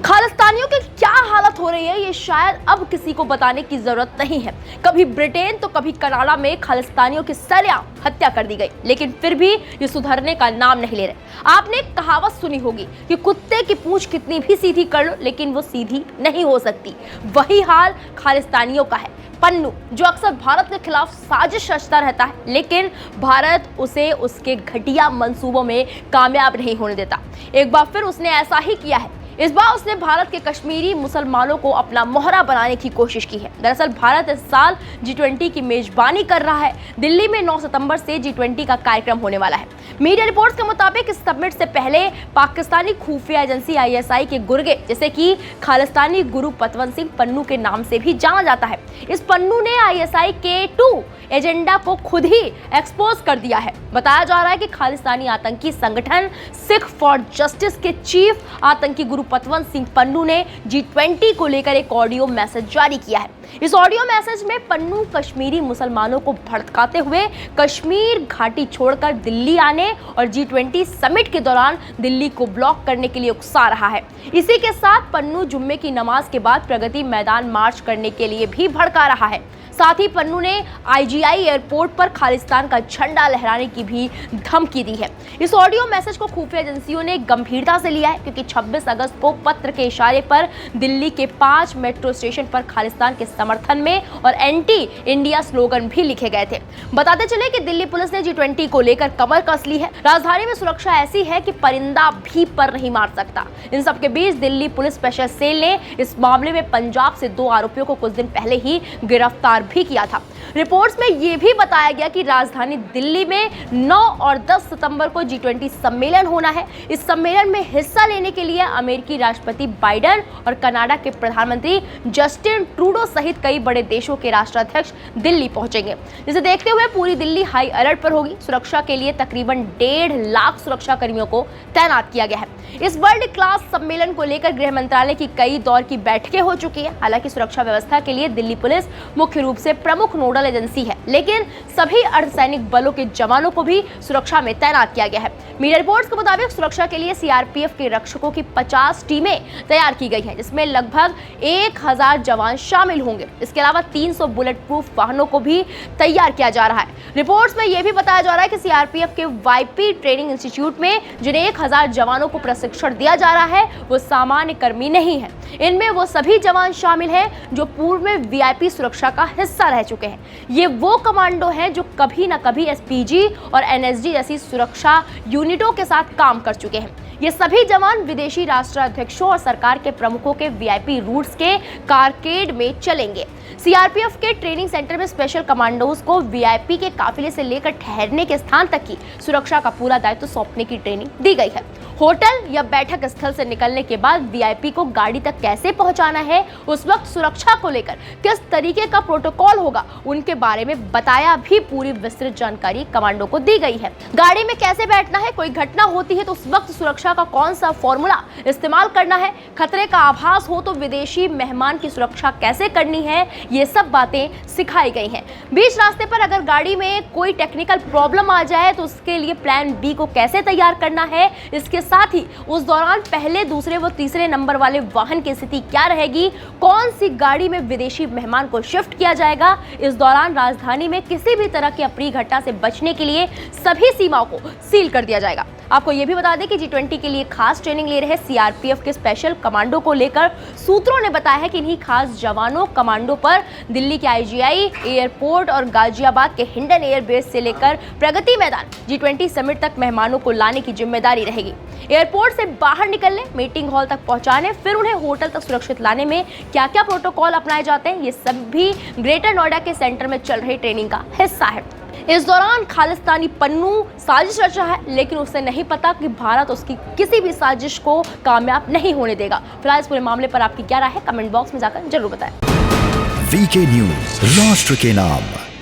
खालिस्तानियों की क्या हालत हो रही है ये शायद अब किसी को बताने की जरूरत नहीं है। कभी ब्रिटेन तो कभी कनाडा में खालिस्तानियों की सरेआम हत्या कर दी गई, लेकिन फिर भी ये सुधरने का नाम नहीं ले रहे। आपने एक कहावत सुनी होगी कि कुत्ते की पूंछ कितनी भी सीधी कर लो लेकिन वो सीधी नहीं हो सकती। वही हाल खालिस्तानियों का है। पन्नू जो अक्सर भारत के खिलाफ साजिश रचता रहता है, लेकिन भारत उसे उसके घटिया मंसूबों में कामयाब नहीं होने देता। एक बार फिर उसने ऐसा ही किया है। इस बार उसने भारत के कश्मीरी मुसलमानों को अपना मोहरा बनाने की कोशिश की है। दरअसल भारत इस साल G20 की मेजबानी कर रहा है। दिल्ली में 9 सितंबर से G20 का कार्यक्रम होने वाला है। मीडिया रिपोर्ट्स के मुताबिक इस समिट से पहले पाकिस्तानी खुफिया एजेंसी ISI के गुर्गे, जैसे कि खालिस्तानी गुरु पतवंत सिंह पन्नू के नाम से भी जाना जाता है, इस पन्नू ने ISI के 2 एजेंडा को खुद ही एक्सपोज कर दिया है। बताया जा रहा है कि खालिस्तानी आतंकी संगठन सिख फॉर जस्टिस के चीफ आतंकी गुरु पतवंत सिंह पन्नू ने G20 को लेकर एक ऑडियो मैसेज जारी किया है। इस ऑडियो मैसेज में पन्नू कश्मीरी मुसलमानों को भड़काते हुए कश्मीर घाटी छोड़कर दिल्ली आने और G20 समिट के दौरान दिल्ली को ब्लॉक करने के लिए उकसा रहा है। इसी के साथ पन्नू जुम्मे की नमाज के बाद प्रगति मैदान मार्च करने के लिए भी भड़का रहा है। साथ ही पन्नू ने IGI एयरपोर्ट पर खालिस्तान का झंडा लहराने की भी धमकी दी है। इस ऑडियो मैसेज को खुफिया एजेंसियों ने गंभीरता से लिया है, क्योंकि 26 अगस्त को पत्र के इशारे पर दिल्ली के 5 मेट्रो स्टेशन पर खालिस्तान के समर्थन में और एंटी इंडिया स्लोगन भी लिखे गए थे। बताते चले कि दिल्ली पुलिस ने G20 को लेकर कमर कस ली है। राजधानी में सुरक्षा ऐसी है कि परिंदा भी पर नहीं मार सकता। इन सबके बीच दिल्ली पुलिस स्पेशल सेल ने इस मामले में पंजाब से 2 आरोपियों को कुछ दिन पहले ही गिरफ्तार भी किया था। रिपोर्ट्स में यह भी बताया गया कि राजधानी दिल्ली में 9 और 10 सितंबर को G20 सम्मेलन होना है। इस सम्मेलन में हिस्सा लेने के लिए अमेरिकी राष्ट्रपति बाइडेन और कनाडा के प्रधानमंत्री जस्टिन ट्रूडो सहित कई बड़े देशों के राष्ट्राध्यक्ष दिल्ली पहुंचेंगे, जिसे देखते हुए पूरी दिल्ली हाई अलर्ट पर होगी। सुरक्षा के लिए तकरीबन 1.5 लाख सुरक्षा कर्मियों को तैनात किया गया है। इस वर्ल्ड क्लास सम्मेलन को लेकर गृह मंत्रालय की कई दौर की बैठकें हो चुकी है। हालांकि सुरक्षा व्यवस्था के लिए दिल्ली पुलिस मुख्य रूप से प्रमुख नोडल एजेंसी है, लेकिन सभी अर्धसैनिक बलों के जवानों को भी सुरक्षा में तैनात किया गया है। मीडिया रिपोर्ट्स के मुताबिक सुरक्षा के लिए CRPF के रक्षकों की 50 टीमें तैयार की गई हैं, जिसमें लगभग 1000 जवान शामिल होंगे। इसके अलावा 300 बुलेट प्रूफ वाहनों को भी तैयार किया जा रहा है। रिपोर्ट्स में यह भी बताया जा रहा है कि CRPF के YP ट्रेनिंग इंस्टीट्यूट में जिन 1000 जवानों को प्रशिक्षण दिया जा रहा है वो सामान्य कर्मी नहीं है। इनमें वो सभी जवान शामिल हैं जो पूर्व में VIP सुरक्षा का हिस्सा रह चुके हैं। ये वो कमांडो हैं जो कभी न कभी SPG और NSG जैसी सुरक्षा यूनिटों के साथ काम कर चुके हैं। ये सभी जवान विदेशी राष्ट्राध्यक्षों और सरकार के प्रमुखों के VIP रूट्स के कारकेड में चलेंगे। CRPF के ट्रेनिंग सेंटर में स्पेशल कमांडोज को VIP के काफिले से लेकर ठहरने के स्थान तक की सुरक्षा का पूरा दायित्व सौंपने की ट्रेनिंग दी गई है। होटल या बैठक स्थल से निकलने के बाद VIP को गाड़ी तक कैसे पहुंचाना है, उस वक्त सुरक्षा को लेकर किस तरीके का प्रोटोकॉल होगा, उनके बारे में बताया भी पूरी विस्तृत जानकारी कमांडो को दी गई है। गाड़ी में कैसे बैठना है, कोई घटना होती है तो उस वक्त सुरक्षा का कौन सा फॉर्मूला इस्तेमाल करना है, खतरे का आभास हो तो विदेशी मेहमान की सुरक्षा कैसे करनी है, ये सब बातें सिखाई गई हैं। बीच रास्ते पर अगर गाड़ी में कोई टेक्निकल प्रॉब्लम आ जाए तो उसके लिए प्लान B को कैसे तैयार करना है, इसके साथ ही उस दौरान पहले, दूसरे व तीसरे नंबर वाले वाहन की स्थिति क्या रहेगी, कौन सी गाड़ी में विदेशी मेहमान को शिफ्ट किया जाएगा। इस दौरान राजधानी में किसी भी तरह की अप्रिय घटना से बचने के लिए सभी सीमाओं को सील कर दिया जाएगा। आपको यह भी बता दें कि G20 के लिए खास ट्रेनिंग ले रहे CRPF के स्पेशल कमांडो को लेकर सूत्रों ने बताया है कि इन्हीं खास जवानों कमांडो पर दिल्ली के IGI एयरपोर्ट और गाजियाबाद के हिंडन एयरबेस से लेकर प्रगति मैदान G20 समिट तक मेहमानों को लाने की जिम्मेदारी रहेगी। एयरपोर्ट से बाहर निकलने, मीटिंग हॉल तक पहुंचाने, फिर उन्हें होटल तक सुरक्षित लाने में क्या क्या प्रोटोकॉल अपनाए जाते हैं, ये सब भी ग्रेटर नोएडा के सेंटर में चल रही ट्रेनिंग का हिस्सा है। इस दौरान खालिस्तानी पन्नू साजिश रचा है, लेकिन उसे नहीं पता कि भारत उसकी किसी भी साजिश को कामयाब नहीं होने देगा। फिलहाल इस पूरे मामले पर आपकी क्या राय है, कमेंट बॉक्स में जाकर जरूर बताएं। VK न्यूज, राष्ट्र के नाम।